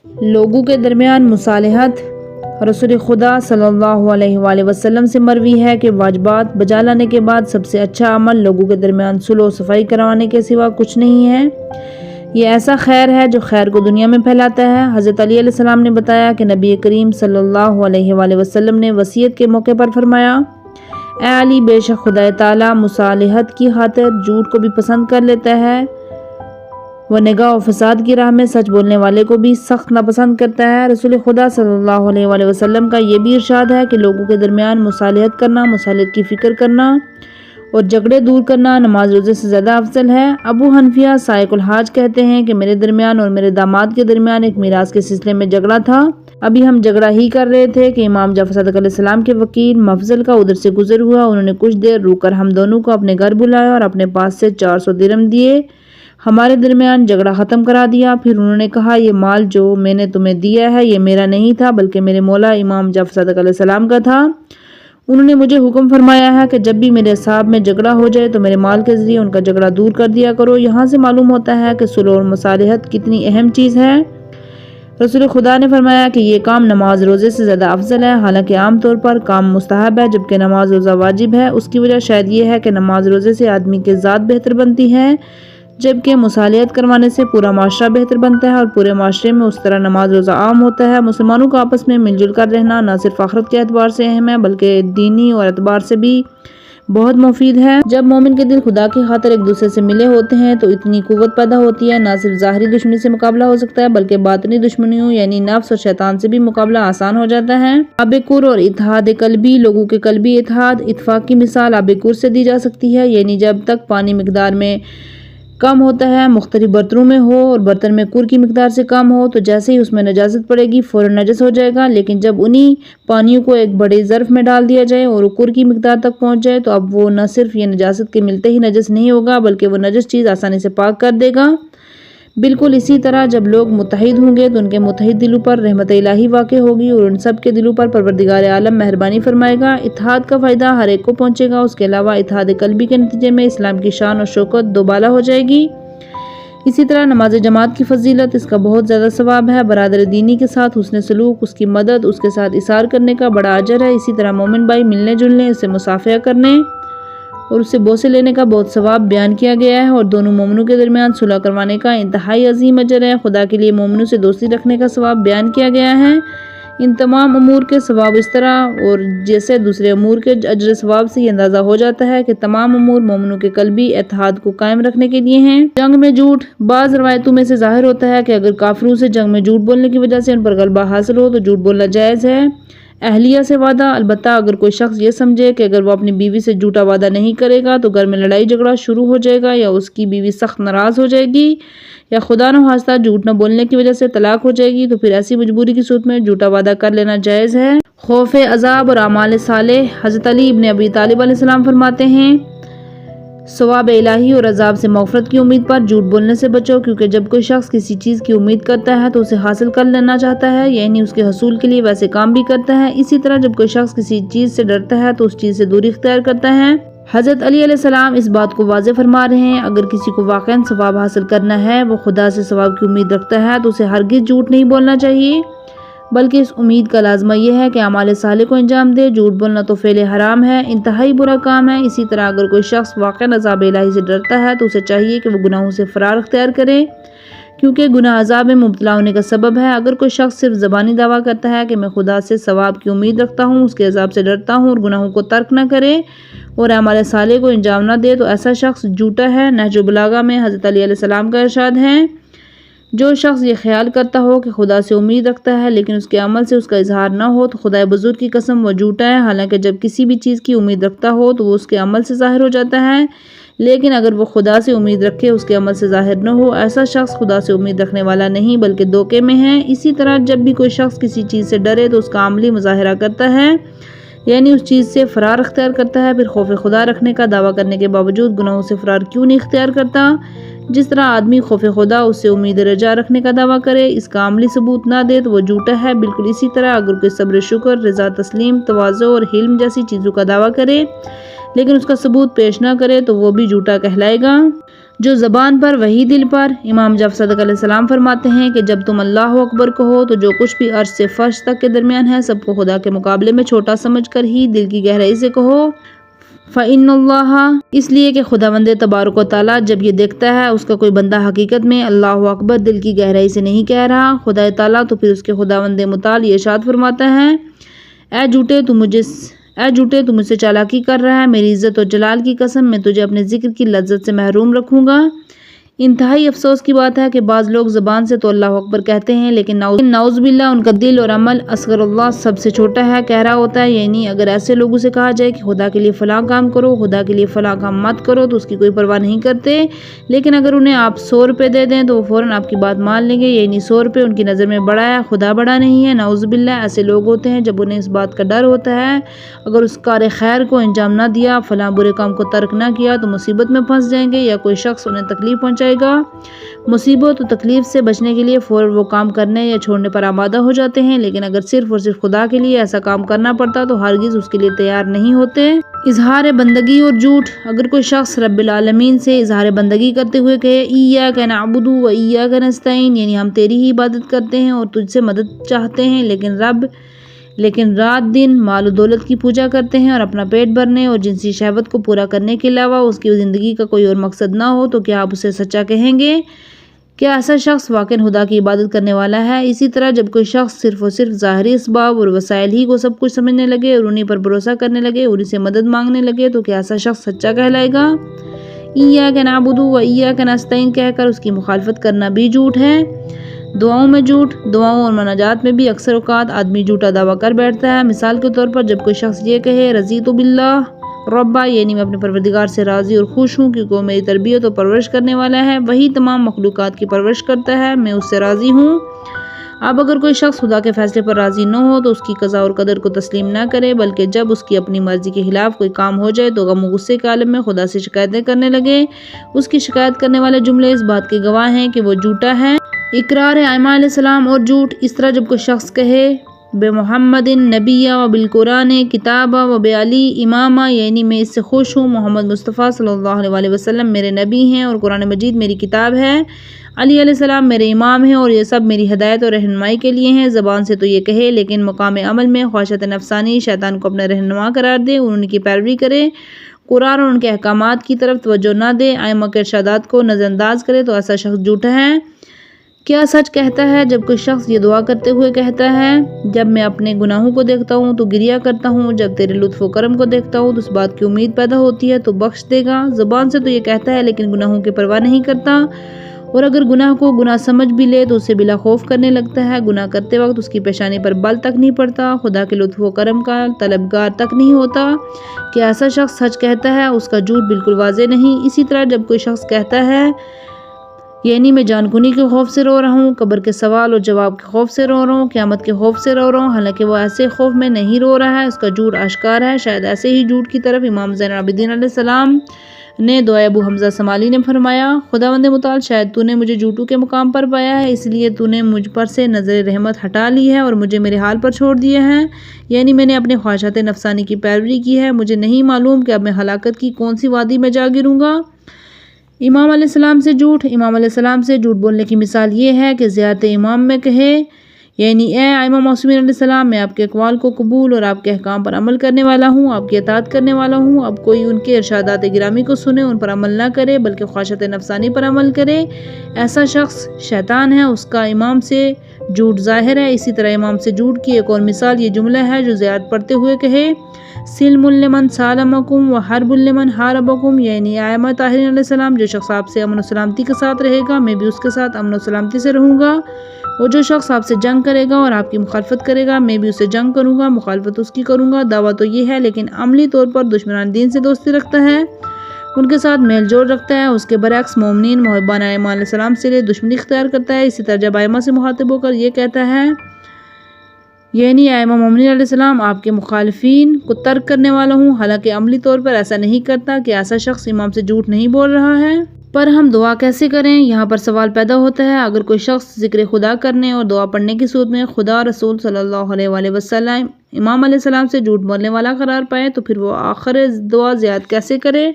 لوگوں کے درمیان مصالحت۔ رسول خدا صلی اللہ علیہ وآلہ وسلم سے مروی ہے کہ واجبات بجا لانے کے بعد سب سے اچھا عمل لوگوں کے درمیان صلح و صفائی کروانے کے سوا کچھ نہیں ہے۔ یہ ایسا خیر ہے جو خیر کو دنیا میں پھیلاتا ہے۔ حضرت علی علیہ السلام نے بتایا کہ نبی کریم صلی اللہ علیہ وآلہ وسلم نے وصیت کے موقع پر فرمایا: اے علی، بے شک خدا تعالیٰ مصالحت کی خاطر جھوٹ کو بھی پسند کر لیتا ہے، وہ نگاہ و فساد کی راہ میں سچ بولنے والے کو بھی سخت ناپسند کرتا ہے۔ رسول خدا صلی اللہ علیہ وآلہ وسلم کا یہ بھی ارشاد ہے کہ لوگوں کے درمیان مصالحت کرنا، مصالحت کی فکر کرنا اور جھگڑے دور کرنا نماز روزے سے زیادہ افضل ہے۔ ابو حنفیہ سائق الحاج کہتے ہیں کہ میرے درمیان اور میرے داماد کے درمیان ایک میراث کے سلسلے میں جھگڑا تھا۔ ابھی ہم جھگڑا ہی کر رہے تھے کہ امام جعفر صادق علیہ السلام کے وکیل مفضل کا ادھر سے گزر ہوا۔ انہوں نے کچھ دیر رک کر ہم دونوں کو اپنے گھر بلایا اور اپنے پاس سے 400 درہم دیے، ہمارے درمیان جھگڑا ختم کرا دیا۔ پھر انہوں نے کہا: یہ مال جو میں نے تمہیں دیا ہے یہ میرا نہیں تھا بلکہ میرے مولا امام جعفر صادق علیہ السلام کا تھا۔ انہوں نے مجھے حکم فرمایا ہے کہ جب بھی میرے اصحاب میں جھگڑا ہو جائے تو میرے مال کے ذریعے ان کا جھگڑا دور کر دیا کرو۔ یہاں سے معلوم ہوتا ہے کہ صلح اور مصالحت کتنی اہم چیز ہے۔ رسول خدا نے فرمایا کہ یہ کام نماز روزے سے زیادہ افضل ہے، حالانکہ عام طور پر کام مستحب ہے جبکہ نماز روزہ واجب ہے۔ اس کی وجہ شاید یہ ہے کہ نماز روزے سے آدمی کی ذات بہتر بنتی ہے، جبکہ مصالحت کروانے سے پورا معاشرہ بہتر بنتا ہے اور پورے معاشرے میں اس طرح نماز روزہ عام ہوتا ہے۔ مسلمانوں کا آپس میں مل جل کر رہنا نہ صرف آخرت کے اعتبار سے اہم ہے بلکہ دینی اور اعتبار سے بھی بہت مفید ہے۔ جب مومن کے دل خدا کی خاطر ایک دوسرے سے ملے ہوتے ہیں تو اتنی قوت پیدا ہوتی ہے، نہ صرف ظاہری دشمنی سے مقابلہ ہو سکتا ہے بلکہ باطنی دشمنیوں یعنی نفس اور شیطان سے بھی مقابلہ آسان ہو جاتا ہے۔ آب کور اور اتحاد قلبی۔ لوگوں کے قلبی اتحاد اتفاق کی مثال آب کور سے دی جا سکتی ہے، یعنی جب تک پانی مقدار میں کم ہوتا ہے، مختلف برتنوں میں ہو اور برتن میں کور کی مقدار سے کم ہو تو جیسے ہی اس میں نجاست پڑے گی فوراً نجس ہو جائے گا، لیکن جب انہی پانیوں کو ایک بڑے ظرف میں ڈال دیا جائے اور کور کی مقدار تک پہنچ جائے تو اب وہ نہ صرف یہ نجاست کے ملتے ہی نجس نہیں ہوگا بلکہ وہ نجس چیز آسانی سے پاک کر دے گا۔ بالکل اسی طرح جب لوگ متحد ہوں گے تو ان کے متحد دلوں پر رحمت الہی واقع ہوگی اور ان سب کے دلوں پر پروردگار عالم مہربانی فرمائے گا۔ اتحاد کا فائدہ ہر ایک کو پہنچے گا۔ اس کے علاوہ اتحاد قلبی کے نتیجے میں اسلام کی شان اور شوکت دوبالا ہو جائے گی۔ اسی طرح نماز جماعت کی فضیلت، اس کا بہت زیادہ ثواب ہے۔ برادر دینی کے ساتھ حسن سلوک، اس کی مدد، اس کے ساتھ اثار کرنے کا بڑا اجر ہے۔ اسی طرح مومن بھائی ملنے جلنے، اسے مصافحہ کرنے اور اس سے بوسے لینے کا بہت ثواب بیان کیا گیا ہے اور دونوں مومنوں کے درمیان صلح کروانے کا انتہائی عظیم اجر ہے۔ خدا کے لیے مومنوں سے دوستی رکھنے کا ثواب بیان کیا گیا ہے۔ ان تمام امور کے ثواب اس طرح اور جیسے دوسرے امور کے اجر ثواب سے یہ اندازہ ہو جاتا ہے کہ تمام امور مومنوں کے قلبی اتحاد کو قائم رکھنے کے لیے ہیں۔ جنگ میں جھوٹ۔ بعض روایتوں میں سے ظاہر ہوتا ہے کہ اگر کافروں سے جنگ میں جھوٹ بولنے کی وجہ سے ان پر غلبہ حاصل ہو تو جھوٹ بولنا جائز ہے۔ اہلیہ سے وعدہ۔ البتہ اگر کوئی شخص یہ سمجھے کہ اگر وہ اپنی بیوی سے جھوٹا وعدہ نہیں کرے گا تو گھر میں لڑائی جھگڑا شروع ہو جائے گا یا اس کی بیوی سخت ناراض ہو جائے گی یا خدا نخواستہ جھوٹ نہ بولنے کی وجہ سے طلاق ہو جائے گی تو پھر ایسی مجبوری کی صورت میں جھوٹا وعدہ کر لینا جائز ہے۔ خوف عذاب اور اعمال صالح۔ حضرت علی ابن ابی طالب علیہ السلام فرماتے ہیں: ثواب الہی اور عذاب سے مغفرت کی امید پر جھوٹ بولنے سے بچو، کیونکہ جب کوئی شخص کسی چیز کی امید کرتا ہے تو اسے حاصل کر لینا چاہتا ہے، یعنی اس کے حصول کے لیے ویسے کام بھی کرتا ہے۔ اسی طرح جب کوئی شخص کسی چیز سے ڈرتا ہے تو اس چیز سے دوری اختیار کرتا ہے۔ حضرت علی علیہ السلام اس بات کو واضح فرما رہے ہیں: اگر کسی کو واقعاً ثواب حاصل کرنا ہے، وہ خدا سے ثواب کی امید رکھتا ہے تو اسے ہرگز جھوٹ نہیں بولنا چاہیے، بلکہ اس امید کا لازمہ یہ ہے کہ اعمال صالح کو انجام دے۔ جھوٹ بولنا تو فعل حرام ہے، انتہائی برا کام ہے۔ اسی طرح اگر کوئی شخص واقعاً عذاب الہی سے ڈرتا ہے تو اسے چاہیے کہ وہ گناہوں سے فرار اختیار کرے، کیونکہ گناہ عذاب میں مبتلا ہونے کا سبب ہے۔ اگر کوئی شخص صرف زبانی دعویٰ کرتا ہے کہ میں خدا سے ثواب کی امید رکھتا ہوں، اس کے عذاب سے ڈرتا ہوں اور گناہوں کو ترک نہ کرے اور اعمال صالح کو انجام نہ دے تو ایسا شخص جھوٹا ہے۔ نہج البلاغہ میں حضرت علی علیہ السلام کا ارشاد ہے: جو شخص یہ خیال کرتا ہو کہ خدا سے امید رکھتا ہے لیکن اس کے عمل سے اس کا اظہار نہ ہو تو خدا بزرگ کی قسم وہ جھوٹا ہے۔ حالانکہ جب کسی بھی چیز کی امید رکھتا ہو تو وہ اس کے عمل سے ظاہر ہو جاتا ہے، لیکن اگر وہ خدا سے امید رکھے اس کے عمل سے ظاہر نہ ہو، ایسا شخص خدا سے امید رکھنے والا نہیں بلکہ دھوکے میں ہے۔ اسی طرح جب بھی کوئی شخص کسی چیز سے ڈرے تو اس کا عملی مظاہرہ کرتا ہے، یعنی اس چیز سے فرار اختیار کرتا ہے۔ پھر خوف خدا رکھنے کا دعویٰ کرنے کے باوجود گناہوں سے فرار کیوں نہیں اختیار کرتا؟ جس طرح آدمی خوف خدا اس سے امید رجا رکھنے کا دعویٰ کرے، اس کا عملی ثبوت نہ دے تو وہ جھوٹا ہے۔ بالکل اسی طرح اگر کوئی صبر، شکر، رضا، تسلیم، تواضع اور حلم جیسی چیزوں کا دعویٰ کرے لیکن اس کا ثبوت پیش نہ کرے تو وہ بھی جھوٹا کہلائے گا۔ جو زبان پر وہی دل پر۔ امام جعفر صادق علیہ السلام فرماتے ہیں کہ جب تم اللہ اکبر کہو تو جو کچھ بھی عرش سے فرش تک کے درمیان ہے سب کو خدا کے مقابلے میں چھوٹا سمجھ کر ہی دل کی گہرائی سے کہو۔ فَإِنَّ اللَّهَ، اس لیے کہ خداوند تبارک و تعالیٰ جب یہ دیکھتا ہے اس کا کوئی بندہ حقیقت میں اللہ اکبر دل کی گہرائی سے نہیں کہہ رہا خدا تعالیٰ، تو پھر اس کے خداوند متعال یہ ارشاد فرماتا ہے، اے جھوٹے تو مجھ سے چالاکی کر رہا ہے، میری عزت و جلال کی قسم میں تجھے اپنے ذکر کی لذت سے محروم رکھوں گا۔ انتہائی افسوس کی بات ہے کہ بعض لوگ زبان سے تو اللہ اکبر کہتے ہیں لیکن نعوذ باللہ ان کا دل اور عمل اصغر اللہ سب سے چھوٹا ہے کہہ رہا ہوتا ہے۔ یعنی اگر ایسے لوگوں سے کہا جائے کہ خدا کے لیے فلاں کام کرو، خدا کے لیے فلاں کام مت کرو، تو اس کی کوئی پرواہ نہیں کرتے، لیکن اگر انہیں آپ 100 روپے دے دیں تو وہ فوراً آپ کی بات مان لیں گے۔ یعنی 100 روپے ان کی نظر میں بڑا ہے، خدا بڑا نہیں ہے۔ نعوذ باللہ ایسے لوگ ہوتے ہیں جب انہیں اس بات کا ڈر ہوتا ہے اگر اس کار خیر کو انجام نہ دیا، فلاں برے کام کو ترک نہ کیا تو مصیبت میں پھنس جائیں گے یا کوئی شخص انہیں تکلیف پہنچائے گا۔ مصیبت و تکلیف سے بچنے کے لیے فوراً وہ کام کرنے یا چھوڑنے پر آمادہ ہو جاتے ہیں، لیکن اگر صرف اور صرف خدا کے لیے ایسا کام کرنا پڑتا تو ہرگز اس کے لیے تیار نہیں ہوتے۔ اظہار بندگی اور جھوٹ، اگر کوئی شخص رب العالمین سے اظہار بندگی کرتے ہوئے کہے ایاک نعبد و ایاک نستعین، یعنی ہم تیری ہی عبادت کرتے ہیں اور تجھ سے مدد چاہتے ہیں، لیکن رات دن مال و دولت کی پوجا کرتے ہیں اور اپنا پیٹ بھرنے اور جنسی شہوت کو پورا کرنے کے علاوہ اس کی زندگی کا کوئی اور مقصد نہ ہو، تو کیا آپ اسے سچا کہیں گے؟ کیا ایسا شخص واقعی خدا کی عبادت کرنے والا ہے؟ اسی طرح جب کوئی شخص صرف اور صرف ظاہری اسباب اور وسائل ہی کو سب کچھ سمجھنے لگے اور انہی پر بھروسہ کرنے لگے اور انہی سے مدد مانگنے لگے تو کیا ایسا شخص سچا کہلائے گا؟ ایاک نعبد و ایاک نستعین کہہ کر اس کی مخالفت کرنا بھی جھوٹ ہے۔ دعاؤں میں جھوٹ، دعاؤں اور مناجات میں بھی اکثر اوقات آدمی جھوٹا دعویٰ کر بیٹھتا ہے۔ مثال کے طور پر جب کوئی شخص یہ کہے رضیت باللہ ربا، یعنی میں اپنے پروردگار سے راضی اور خوش ہوں کیونکہ وہ میری تربیت اور پرورش کرنے والا ہے، وہی تمام مخلوقات کی پرورش کرتا ہے، میں اس سے راضی ہوں۔ اب اگر کوئی شخص خدا کے فیصلے پر راضی نہ ہو تو اس کی قضاء اور قدر کو تسلیم نہ کرے، بلکہ جب اس کی اپنی مرضی کے خلاف کوئی کام ہو جائے تو غم و غصے کے عالم میں خدا سے شکایتیں کرنے لگے، اس کی شکایت کرنے والے جملے اس بات کے گواہ ہیں کہ وہ جھوٹا ہے۔ اقرار ائمہ علیہ السلام اور جھوٹ، اس طرح جب کوئی شخص کہے بمحمد نبیّ و بالقرآن کتابہ و بعلی امامہ، یعنی میں اس سے خوش ہوں، محمد مصطفیٰ صلی اللہ علیہ وسلم میرے نبی ہیں اور قرآن مجید میری کتاب ہے، علی علیہ السلام میرے امام ہیں اور یہ سب میری ہدایت اور رہنمائی کے لیے ہیں۔ زبان سے تو یہ کہے لیکن مقام عمل میں خواہشات نفسانی شیطان کو اپنا رہنما قرار دے اور ان کی پیروی کرے، قرآن اور ان کے احکامات کی طرف توجہ نہ دے، ائمہ کے ارشادات کو نظر انداز کرے تو ایسا شخص جھوٹا ہے۔ کیا سچ کہتا ہے جب کوئی شخص یہ دعا کرتے ہوئے کہتا ہے جب میں اپنے گناہوں کو دیکھتا ہوں تو گریہ کرتا ہوں، جب تیرے لطف و کرم کو دیکھتا ہوں تو اس بات کی امید پیدا ہوتی ہے تو بخش دے گا۔ زبان سے تو یہ کہتا ہے لیکن گناہوں کی پرواہ نہیں کرتا، اور اگر گناہ کو گناہ سمجھ بھی لے تو اسے بلا خوف کرنے لگتا ہے، گناہ کرتے وقت اس کی پیشانی پر بل تک نہیں پڑتا، خدا کے لطف و کرم کا طلبگار تک نہیں ہوتا۔ کہ ایسا شخص سچ کہتا ہے اس کا جھوٹ بالکل واضح نہیں۔ اسی طرح جب کوئی شخص کہتا ہے یعنی میں جان کنی کے خوف سے رو رہا ہوں، قبر کے سوال اور جواب کے خوف سے رو رہا ہوں، قیامت کے خوف سے رو رہا ہوں، حالانکہ وہ ایسے خوف میں نہیں رو رہا ہے، اس کا جھوٹ آشکار ہے۔ شاید ایسے ہی جھوٹ کی طرف امام زین العابدین علیہ السلام نے دعائے ابو حمزہ سمالی نے فرمایا، خداوند متعال شاید تو نے مجھے جھوٹوں کے مقام پر پایا ہے، اس لیے تو نے مجھ پر سے نظر رحمت ہٹا لی ہے اور مجھے میرے حال پر چھوڑ دیا ہے، یعنی میں نے اپنے خواہشات نفسانی کی پیروی کی ہے، مجھے نہیں معلوم کہ اب میں ہلاکت کی کون سی وادی میں جا گروں گا۔ امام علیہ السلام سے جھوٹ، امام علیہ السلام سے جھوٹ بولنے کی مثال یہ ہے کہ زیارت امام میں کہے یعنی اے ائمہ معصومین علیہ السلام میں آپ کے اقوال کو قبول اور آپ کے احکام پر عمل کرنے والا ہوں، آپ کی اطاعت کرنے والا ہوں۔ اب کوئی ان کے ارشادات گرامی کو سنے، ان پر عمل نہ کرے بلکہ خواہشات نفسانی پر عمل کرے، ایسا شخص شیطان ہے، اس کا امام سے جھوٹ ظاہر ہے۔ اسی طرح امام سے جھوٹ کی ایک اور مثال یہ جملہ ہے جو زیارت پڑھتے ہوئے کہے سلم لمن سالمکم و حرب لمن حاربکم، یعنی ائمہ طاہرین علیہ السلام جو شخص آپ سے امن و سلامتی کے ساتھ رہے گا میں بھی اس کے ساتھ امن و سلامتی سے رہوں گا، اور جو شخص آپ سے جنگ کرے گا اور آپ کی مخالفت کرے گا میں بھی اسے جنگ کروں گا، مخالفت اس کی کروں گا۔ دعویٰ تو یہ ہے لیکن عملی طور پر دشمنان دین سے دوستی رکھتا ہے، ان کے ساتھ میل جول رکھتا ہے، اس کے برعکس مومنین محبان ائمہ علیہ السلام سے لیے دشمنی اختیار کرتا ہے۔ اسی طرح جب ائمہ سے مخاطب ہو کر یہ کہتا ہے یعنی ائمہ مومنین علیہ السلام آپ کے مخالفین کو ترک کرنے والا ہوں، حالانکہ عملی طور پر ایسا نہیں کرتا، کہ ایسا شخص امام سے جھوٹ نہیں بول رہا ہے۔ پر ہم دعا کیسے کریں؟ یہاں پر سوال پیدا ہوتا ہے، اگر کوئی شخص ذکر خدا کرنے اور دعا پڑھنے کی صورت میں خدا رسول صلی اللہ علیہ وآلہ وسلم امام علیہ السلام سے جھوٹ بولنے والا قرار پائے تو پھر وہ آخر دعا زیاد کیسے کرے؟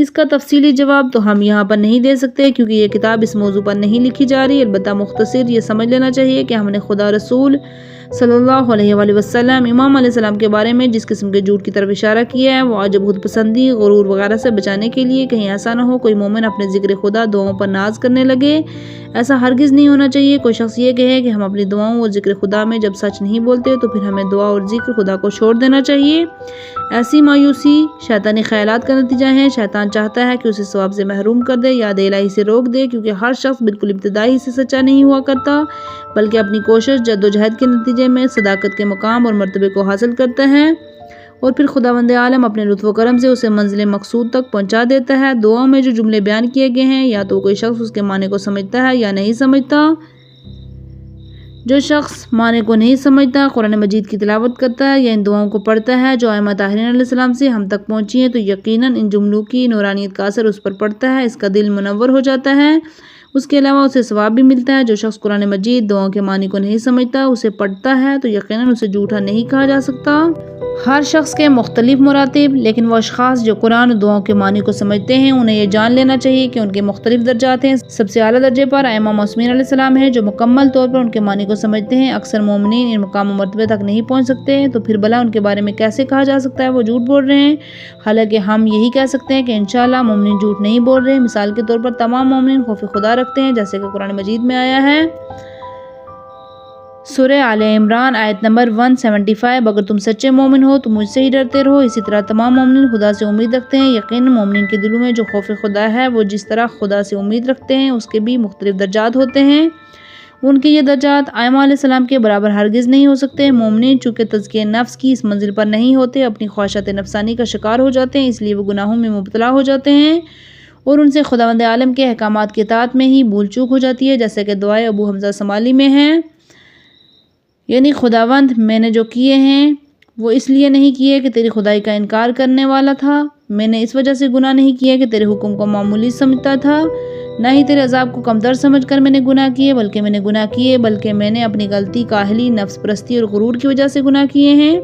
اس کا تفصیلی جواب تو ہم یہاں پر نہیں دے سکتے کیونکہ یہ کتاب اس موضوع پر نہیں لکھی جا رہی، البتہ مختصر یہ سمجھ لینا چاہیے کہ ہم نے خدا رسول صلی اللہ علیہ وآلہ وسلم امام علیہ السلام کے بارے میں جس قسم کے جھوٹ کی طرف اشارہ کیا ہے وہ عجب خود پسندی، غرور وغیرہ سے بچانے کے لیے، کہیں ایسا نہ ہو کوئی مومن اپنے ذکر خدا دعاؤں پر ناز کرنے لگے۔ ایسا ہرگز نہیں ہونا چاہیے۔ کوئی شخص یہ کہے کہ ہم اپنی دعاؤں اور ذکر خدا میں جب سچ نہیں بولتے تو پھر ہمیں دعا اور ذکر خدا کو چھوڑ دینا چاہیے۔ ایسی مایوسی شیطانی خیالات کا نتیجہ ہے۔ شیطان چاہتا ہے کہ اسے ثواب سے محروم کر دے، یاد الہی سے روک دے، کیونکہ ہر شخص بالکل ابتدائی سے سچا نہیں ہوا کرتا بلکہ اپنی کوشش جد و جہد کے نتیجے میں صداقت کے مقام اور مرتبے کو حاصل کرتا ہے اور پھر خداوند عالم اپنے لطف و کرم سے اسے منزل مقصود تک پہنچا دیتا ہے۔ دعاؤں میں جو جملے بیان کیے گئے ہیں یا تو کوئی شخص اس کے معنی کو سمجھتا ہے یا نہیں سمجھتا۔ جو شخص معنی کو نہیں سمجھتا، قرآن مجید کی تلاوت کرتا ہے یا ان دعاؤں کو پڑھتا ہے جو ائمہ طاہرین علیہ السلام سے ہم تک پہنچی ہیں تو یقیناً ان جملوں کی نورانیت کا اثر اس پر پڑتا ہے، اس کا دل منور ہو جاتا ہے، اس کے علاوہ اسے ثواب بھی ملتا ہے۔ جو شخص قرآن مجید دعاؤں کے معنی کو نہیں سمجھتا، اسے پڑھتا ہے تو یقیناً اسے جھوٹا نہیں کہا جا سکتا۔ ہر شخص کے مختلف مراتب، لیکن وہ اشخاص جو قرآن دعاؤں کے معنی کو سمجھتے ہیں انہیں یہ جان لینا چاہیے کہ ان کے مختلف درجات ہیں۔ سب سے اعلیٰ درجے پر ائمہ معصومین علیہ السلام ہیں جو مکمل طور پر ان کے معنی کو سمجھتے ہیں۔ اکثر مومنین ان مقام و مرتبے تک نہیں پہنچ سکتے تو پھر بھلا ان کے بارے میں کیسے کہا جا سکتا ہے وہ جھوٹ بول رہے ہیں؟ حالانکہ ہم یہی کہہ سکتے ہیں کہ انشاءاللہ مومنین جھوٹ نہیں بول رہے۔ مثال کے طور پر تمام مومنین خوف خدا رکھتے ہیں جیسے کہ قرآن مجید میں آیا ہے سورہ آل عمران آیت نمبر 175، اگر تم سچے مومن ہو تو مجھ سے ہی ڈرتے رہو۔ اسی طرح تمام مومنین خدا سے امید رکھتے ہیں۔ یقیناً مومنین کے دلوں میں جو خوف خدا ہے وہ جس طرح خدا سے امید رکھتے ہیں اس کے بھی مختلف درجات ہوتے ہیں۔ ان کے یہ درجات ائمہ علیہ السلام کے برابر ہرگز نہیں ہو سکتے۔ مومنین چونکہ تزکیہ نفس کی اس منزل پر نہیں ہوتے، اپنی خواہشات نفسانی کا شکار ہو جاتے ہیں، اس لیے وہ گناہوں میں مبتلا ہو جاتے ہیں اور ان سے خداوند عالم کے احکامات کی اطاعت میں ہی بھول چوک ہو جاتی ہے، جیسے کہ دعائے ابو حمزہ سمالی میں ہے، یعنی خداوند میں نے جو کیے ہیں وہ اس لیے نہیں کیے کہ تیری خدائی کا انکار کرنے والا تھا، میں نے اس وجہ سے گناہ نہیں کیے کہ تیرے حکم کو معمولی سمجھتا تھا، نہ ہی تیرے عذاب کو کمتر سمجھ کر میں نے گناہ کیے، بلکہ میں نے اپنی غلطی، کاہلی، نفس پرستی اور غرور کی وجہ سے گناہ کیے ہیں۔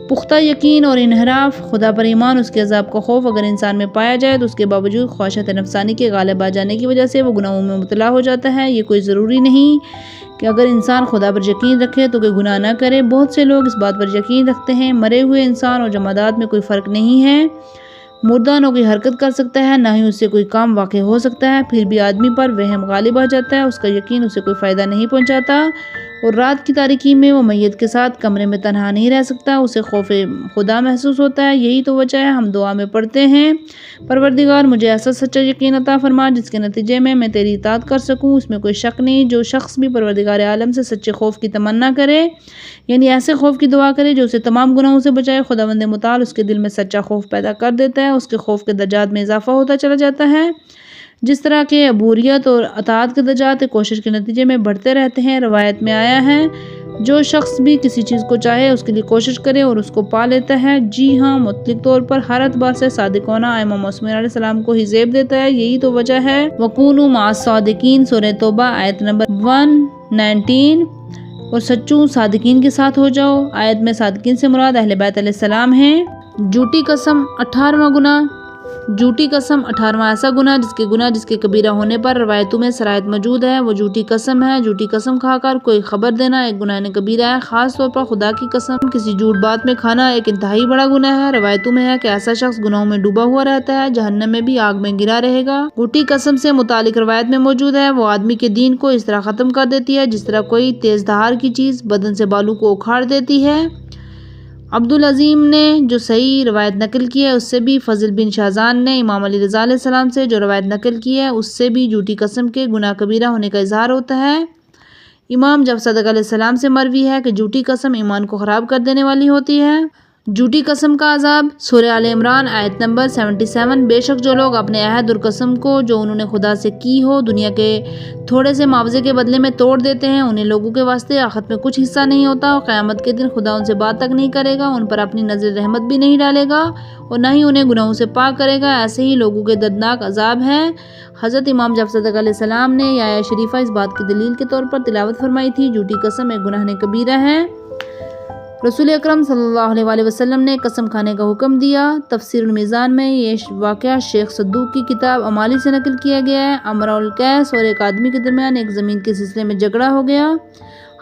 پختہ یقین اور انحراف، خدا پر ایمان، اس کے عذاب کا خوف اگر انسان میں پایا جائے تو اس کے باوجود خواہشات نفسانی کے غالب آ جانے کی وجہ سے وہ گناہوں میں مبتلا ہو جاتا ہے۔ یہ کوئی ضروری نہیں کہ اگر انسان خدا پر یقین رکھے تو کوئی گناہ نہ کرے۔ بہت سے لوگ اس بات پر یقین رکھتے ہیں مرے ہوئے انسان اور جمادات میں کوئی فرق نہیں ہے، مردہ نہ کوئی حرکت کر سکتا ہے نہ ہی اس سے کوئی کام واقع ہو سکتا ہے، پھر بھی آدمی پر وہم غالب آ جاتا ہے، اس کا یقین اسے کوئی فائدہ نہیں پہنچاتا اور رات کی تاریکی میں وہ میت کے ساتھ کمرے میں تنہا نہیں رہ سکتا، اسے خوف خدا محسوس ہوتا ہے۔ یہی تو وجہ ہے ہم دعا میں پڑھتے ہیں پروردگار مجھے ایسا سچا یقین عطا فرما جس کے نتیجے میں تیری اطاعت کر سکوں۔ اس میں کوئی شک نہیں، جو شخص بھی پروردگار عالم سے سچے خوف کی تمنا کرے، یعنی ایسے خوف کی دعا کرے جو اسے تمام گناہوں سے بچائے، خداوند متعال اس کے دل میں سچا خوف پیدا کر دیتا ہے، اس کے خوف کے درجات میں اضافہ ہوتا چلا جاتا ہے، جس طرح کے عبوریت اور اطاعت کے درجات کوشش کے نتیجے میں بڑھتے رہتے ہیں۔ روایت میں آیا ہے جو شخص بھی کسی چیز کو چاہے اس کے لیے کوشش کرے اور اس کو پا لیتا ہے۔ جی ہاں، مطلق طور پر ہر اعتبار سے صادق ہونا ائمہ معصومین علیہ السلام کو ہی زیب دیتا ہے، یہی تو وجہ ہے وَكُونُوا مَعَ الصَّادِقِينَ سورہ توبہ آیت نمبر 119، اور سچوں صادقین کے ساتھ ہو جاؤ۔ آیت میں صادقین سے مراد اہل بیت علیہ السلام ہیں۔ جھوٹی قسم 18واں گناہ۔ جھوٹی قسم 18واں ایسا گناہ جس کے کبیرہ ہونے پر روایتوں میں صراحت موجود ہے، وہ جھوٹی قسم ہے۔ جھوٹی قسم کھا کر کوئی خبر دینا ایک گناہ کبیرہ ہے، خاص طور پر خدا کی قسم کسی جھوٹ بات میں کھانا ایک انتہائی بڑا گناہ ہے۔ روایتوں میں ہے کہ ایسا شخص گناہوں میں ڈوبا ہوا رہتا ہے، جہنم میں بھی آگ میں گرا رہے گا۔ جھوٹی قسم سے متعلق روایت میں موجود ہے وہ آدمی کے دین کو اس طرح ختم کر دیتی ہے جس طرح کوئی تیز دھار کی چیز بدن سے بالوں کو اکھاڑ دیتی ہے۔ عبدالعظیم نے جو صحیح روایت نقل کی ہے اس سے بھی، فضل بن شہزان نے امام علی رضا علیہ السلام سے جو روایت نقل کی ہے اس سے بھی جھوٹی قسم کے گناہ کبیرہ ہونے کا اظہار ہوتا ہے۔ امام جعفر صادق علیہ السلام سے مروی ہے کہ جھوٹی قسم ایمان کو خراب کر دینے والی ہوتی ہے۔ جھوٹی قسم کا عذاب سورہ آل عمران آیت نمبر 77، بے شک جو لوگ اپنے عہد اور قسم کو جو انہوں نے خدا سے کی ہو دنیا کے تھوڑے سے معاوضے کے بدلے میں توڑ دیتے ہیں، انہیں لوگوں کے واسطے آخرت میں کچھ حصہ نہیں ہوتا اور قیامت کے دن خدا ان سے بات تک نہیں کرے گا، ان پر اپنی نظر رحمت بھی نہیں ڈالے گا اور نہ ہی انہیں گناہوں سے پاک کرے گا، ایسے ہی لوگوں کے دردناک عذاب ہے۔ حضرت امام جعفر صادق علیہ السلام نے یہ آیہ شریفہ اس بات کی دلیل کے طور پر تلاوت فرمائی تھی، جھوٹی قسم ایک گناہ کبیرہ ہے۔ رسول اکرم صلی اللہ علیہ وسلم نے قسم کھانے کا حکم دیا۔ تفسیر المیزان میں یہ واقعہ شیخ صدوق کی کتاب امالی سے نقل کیا گیا ہے۔ امر القیس اور ایک آدمی کے درمیان ایک زمین کے سلسلے میں جھگڑا ہو گیا۔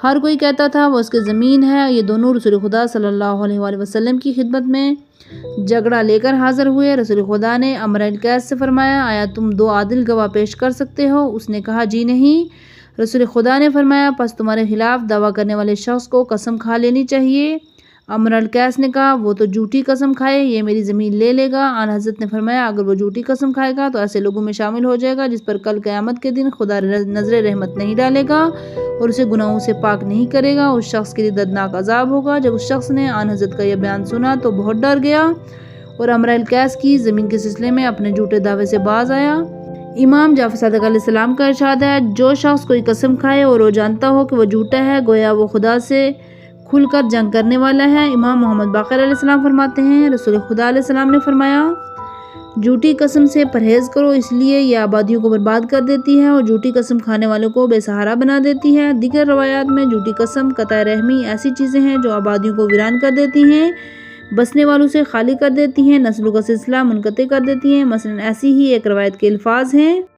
ہر کوئی کہتا تھا وہ اس کی زمین ہے۔ یہ دونوں رسول خدا صلی اللہ علیہ وسلم کی خدمت میں جھگڑا لے کر حاضر ہوئے۔ رسول خدا نے امر القیس سے فرمایا، آیا تم 2 عادل گواہ پیش کر سکتے ہو؟ اس نے کہا جی نہیں۔ رسول خدا نے فرمایا، پس تمہارے خلاف دعویٰ کرنے والے شخص کو قسم کھا لینی چاہیے۔ امر القیس نے کہا، وہ تو جھوٹی قسم کھائے، یہ میری زمین لے لے گا۔ آن حضرت نے فرمایا، اگر وہ جھوٹی قسم کھائے گا تو ایسے لوگوں میں شامل ہو جائے گا جس پر کل قیامت کے دن خدا نظر رحمت نہیں ڈالے گا اور اسے گناہوں سے پاک نہیں کرے گا۔ اس شخص کے لیے دردناک عذاب ہوگا۔ جب اس شخص نے آن حضرت کا یہ بیان سنا تو بہت ڈر گیا اور امر القیس کی زمین کے سلسلے میں اپنے جھوٹے دعوے سے باز آیا۔ امام جعفر صادق علیہ السلام کا ارشاد ہے، جو شخص کوئی قسم کھائے اور وہ جانتا ہو کہ وہ جھوٹا ہے، گویا وہ خدا سے کھل کر جنگ کرنے والا ہے۔ امام محمد باقر علیہ السلام فرماتے ہیں، رسول خدا علیہ السلام نے فرمایا، جھوٹی قسم سے پرہیز کرو، اس لیے یہ آبادیوں کو برباد کر دیتی ہے اور جھوٹی قسم کھانے والوں کو بے سہارا بنا دیتی ہے۔ دیگر روایات میں جھوٹی قسم، قطع رحمی ایسی چیزیں ہیں جو آبادیوں کو ویران کر دیتی ہیں، بسنے والوں سے خالی کر دیتی ہیں، نسلوں کا سلسلہ منقطع کر دیتی ہیں۔ مثلاً ایسی ہی ایک روایت کے الفاظ ہیں،